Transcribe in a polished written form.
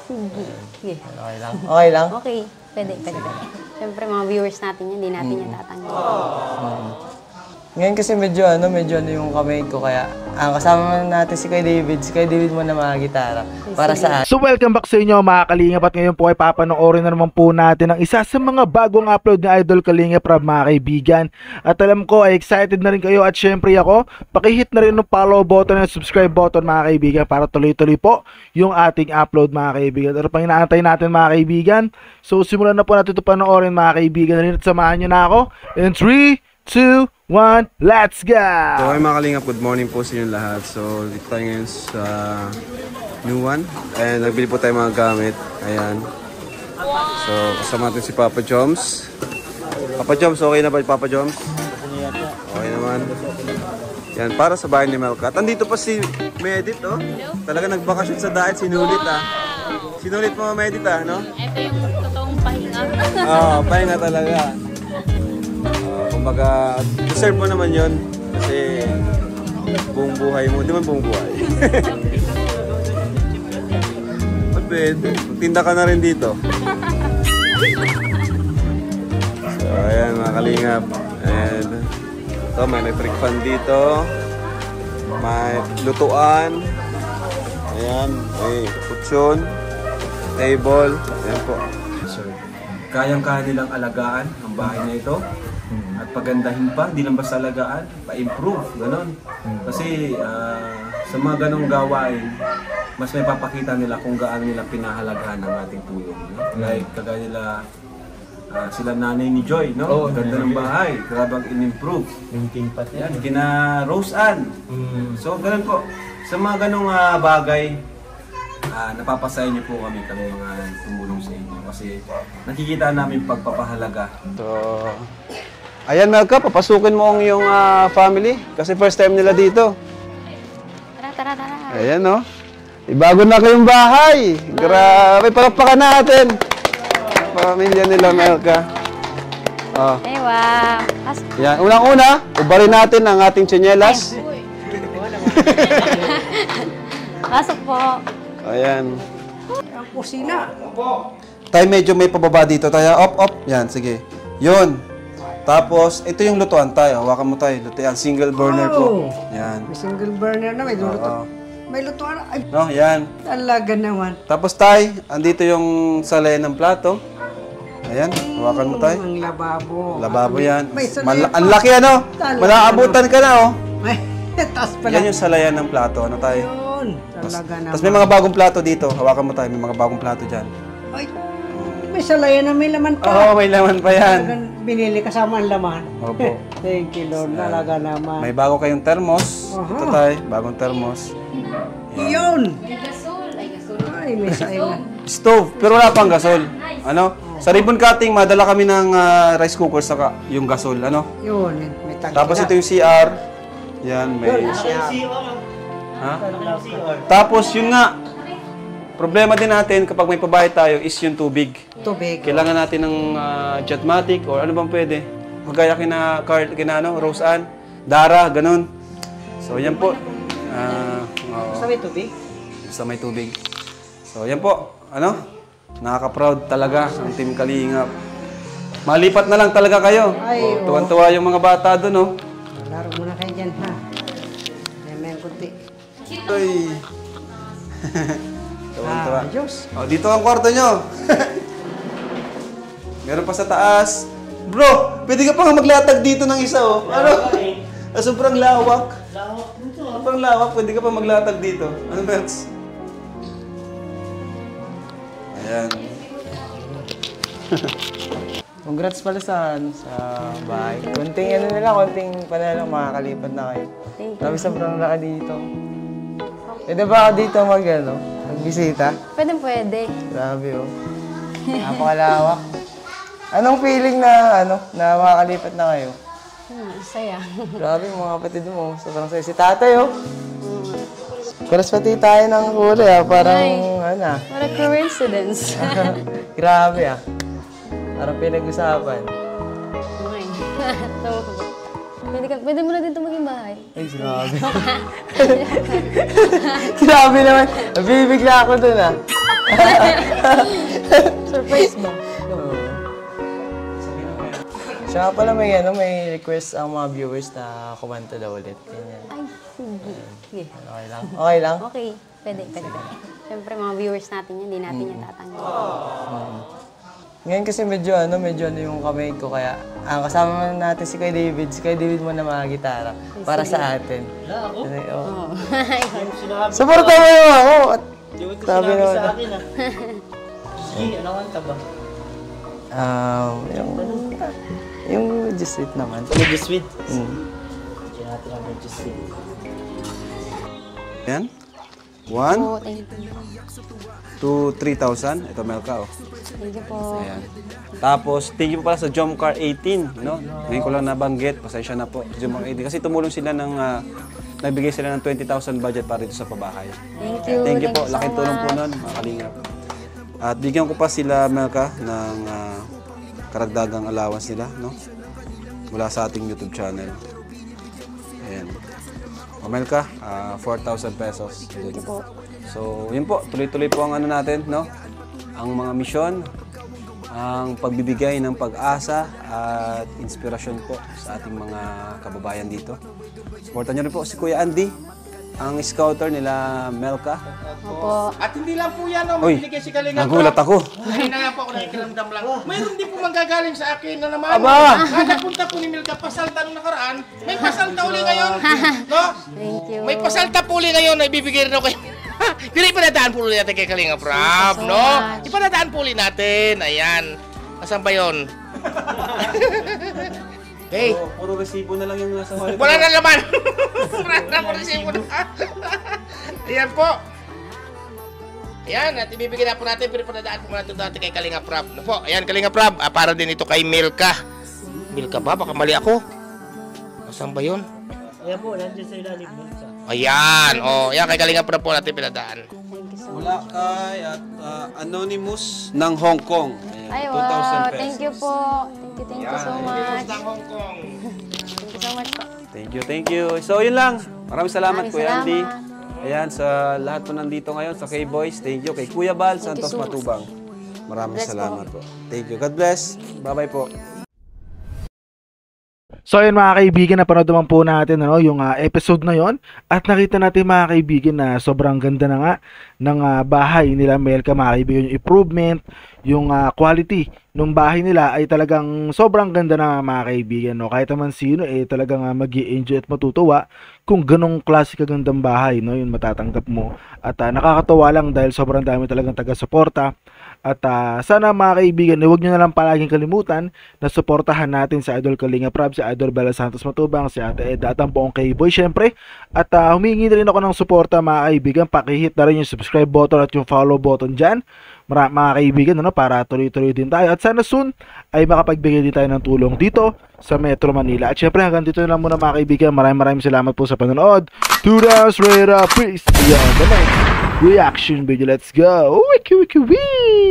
Sige. Sige. Okay lang? Okay lang? Okay. Pwede. Siyempre, mga viewers natin yan, hindi natin yan tatanggalin. Ngayon kasi medyo yung kamay ko, kaya kasama natin si Kuya David. Si Kuya David mo na mga gitara. Para saan? So welcome back sa inyo mga Kalingap, at ngayon po ay papanoorin na naman po natin ang isa sa mga bagong upload ni Idol Kalingap Rob mga kaibigan. At alam ko ay excited na rin kayo, at syempre ako, pakihit na rin ng follow button at subscribe button mga kaibigan para tuloy-tuloy po yung ating upload mga kaibigan. Ano pang inaantay natin mga kaibigan? So simulan na po natin ito panoorin mga kaibigan. At samahan nyo na ako in 3, 2, 1, let's go! So ay mga Kalingap, good morning po sa inyo lahat. So dito tayo ngayon sa new one. And nagbili po tayo mga gamit. Ayan. So kasama natin si Papa Joms. Papa Joms, okay na ba Papa Joms? Okay naman. Yan, para sa bahay ni Melka. At andito pa si Medit, oh. Talaga nagbakasyon sa diet, sinulit ah. Sinulit mo Medit ah, no? Ito yung totoong pahinga. Oo, pahinga talaga. Kumbaga, deserve mo naman yun. Kasi buong buhay mo, di man buong buhay. Mabed, magtinda ka na rin dito. So, ayan mga Kalingap. And ito, may electric fan dito. May lutuan. Ayan, may kutsyon. Table. Ayan po. So, kayang-kaya nilang alagaan ang bahay na ito. At pagandahin pa, di lang basta alagaan, pa-improve, gano'n. Kasi sa mga ganong gawain, mas may papakita nila kung gaano nila pinahalagahan ang ating tulong. No? Like kagaya nila, sila nanay ni Joy, no? Ganda ng bahay, grabang in-improve. Yan, kina Rose Ann. So gano'n po, sa mga ganong bagay, napapasaya niyo po kami mga tumulong sa inyo. Kasi nakikita namin pagpapahalaga. So, ayan Melka, papasukin mo ang iyong family kasi first time nila dito. Tara. Ayan no. Ibago na kayong bahay. Grabe, palakpakan natin. Pamilya nila Melka. Oh. Hey, wow. Yan, unang-una, ubarin natin ang ating tsinelas. Pasok po. Ayan. Ang kusina. Tayo medyo may pababa dito. Tayo, op. Yan, sige. Yun. Tapos, ito yung lutuan tayo. Hawakan mo tayo. Lutuan, single burner po. Yan. May single burner na, may luto. May lutuan. Ay, No, yan. talaga naman. Tapos tay, andito yung salayan ng plato. Ayan, hawakan mo tay. Ang lababo. Lababo yan. May salayan Ang laki ano? Talaga, Malaabutan ka na oh. May taas pala. Yan yung salayan ng plato. Ano tayo? Yun. Talaga naman. Tapos may mga bagong plato dito. Hawakan mo tayo. May mga bagong plato dyan. Ay, may salayan na may laman pa. Oo, may laman pa yan. Talagang binili kasama ang laman. Opo. Thank you, Lord. Talaga naman. May bago kayong thermos. Ito tayo. Bagong thermos. Yun. Ay, may saingan. Stove. Pero wala pang gasol. Ano? Sa ribbon cutting, madala kami ng rice cooker saka yung gasol. Ano? Yun. May tangki Tapos na. ito yung CR. Yan, may... Ha? Tapos yun nga, problema din natin kapag may pabahay tayo is yung tubig. Tubig. Kailangan natin ng Jetmatic or ano bang pwede. Magaya kina Carl, kina ano, Rose Ann, Dara, ganun. So yan po. Sa may tubig? Sa may tubig. So yan po, ano? Nakaka-proud talaga ang Team Kalingap. Malipat na lang talaga kayo. Ay, Tuwan-tuwa yung mga bata doon, no? Laro muna kayo dyan, ha? May kunti. Ay. Tuwan-tuwa. Diyos. Oh, dito ang kwarto nyo. Meron pa sa taas. Bro, pwede ka pa nga maglatag dito ng isa, oh. Ano? Sobrang lawak. Sobrang lawak, pwede ka pa maglatag dito. Ano, Berts? Ayan. Congrats pala sa bahay. Konting konting panalo, makakalipat na kayo. Grabe, sobrang laki dito. Pwede ba ako dito magbisita? Pwede. Grabe oh. Napakalawak. Anong feeling na makakalipat na kayo? Saya. Grabe mga kapatid mo, sobrang saya. Si tatay oh. Kuras pati tayo ng kulay parang What a coincidence. Grabe Parang pinag-usapan. Okay. Pwede mo na dito maging bahay. Ay, grabe. Grabe naman. Nabibigla ako dun Surprise ba? Siya nga pala may request ang mga viewers na kumanta daw ulit. Ganyan. Ay, sige. Sige. Okay lang? Okay lang? Okay. Pwede. Siyempre, mga viewers natin yan, hindi natin yan tatanggalin. Ngayon kasi medyo yung kamay ko kaya kasama natin si Kuya David. Si Kuya David mo na mga gitara para sa atin. Ako? Oo. Suporta mo yung ako! At sabi naman sa akin Sige, ano kanta ba? yung Just Sweet naman. Medyo sweet. Mm. Sige natin ang medyo sweet. Yan. 1 Oh, thank you. to 3,000. Ito, Melka, oh. Thank you po. Ayan. Tapos, thank you po pala sa Jomcar 18, no? Ngayon ko lang nabanggit, pasensya na po. Jomcar 18. Kasi tumulong sila nagbigay sila ng 20,000 budget para dito sa pabahay. Thank you. Thank you po. so Laking tulong po much. nun, mga kalingap. At bigyan ko pa sila, Melka, ng karagdagang allowance nila, no? Mula sa ating YouTube channel. Ayan. O Melka, 4,000 pesos. Thank you po. So, yun po. Tuloy-tuloy po ang ano natin, no? Ang mga misyon, ang pagbibigay ng pag-asa at inspirasyon po sa ating mga kababayan dito. Supportan nyo rin po si Kuya Andy, ang scouter nila Melka. Opo. At hindi lang po yan, Uy, magbibigay si Kalinga nagulat ako. Ngayon na nga po ako nakikiramdam lang. Mayroon din po manggagaling sa akin na naman. Aba! Kada punta po ni Milka, pasalta nung nakaraan. May pasalta uli ngayon. No? Thank you. May pasalta po uli ngayon na ibibigay rin ako kayo. Pero ipanadaan po ulit natin kay Kalinga Prab, so no? much. Ipanadaan po ulit natin. Ayan. Asan ba yun? Hey, Puro resibo na lang yung nasa wallet. wala na laman. Wala na po resibo na. Ayan po. Ayan, at ibibigay na po natin, pero panadaan po natin natin kay Kalinga Prab. Ano po? Ayan, Kalinga Prab. Para din ito kay Milka. Milka ba? Baka mali ako. Asan ba yun? Ayan po, nandiyan sa ilalim mo. Ayan. O, ayan, kay Kalinga Prab po natin pinadaan. Thank you so much. Mula kay at Anonymous ng Hong Kong. Ayan, Ay, 2,000 wow. pesos. Thank you po. Thank you so much. Sa Hong Kong. Thank you so much po. Thank you. So, yun lang. Maraming salamat, Maraming Kuya Andy. salamat. Ayan, sa lahat po nandito ngayon, sa K-Boys, thank you. Kay Kuya Bal, Thank you Santos so much. Matubang. Maraming Bless salamat po. Thank you. God bless. Bye-bye po. So ayun mga kaibigan, napanood naman po natin yung episode na yon at nakita natin mga kaibigan na sobrang ganda na nga ng bahay nila Melka mga kaibigan. Yung improvement, yung quality ng bahay nila ay talagang sobrang ganda na mga kaibigan. No? Kahit naman sino talagang mag-i-enjoy at matutuwa kung ganong klase kagandang bahay yun matatanggap mo. At nakakatawa lang dahil sobrang dami talagang taga-suporta. At sana mga kaibigan, huwag nyo na lang palaging kalimutan na suportahan natin si Idol Kalinga Prab, si Idol Bella Santos Matubang, si Ate Ed, at ang buong K-Boy syempre. At humingi na rin ako ng suporta mga kaibigan, pakihit na rin yung subscribe button at yung follow button dyan mga kaibigan para tuloy-tuloy din tayo. At sana soon ay makapagbigay din tayo ng tulong dito sa Metro Manila. At syempre hanggang dito na lang muna mga kaibigan. Maraming salamat po sa panonood. Tudas, Rera, peace. Beyond the next reaction video. Let's go. Wiki wiki wee.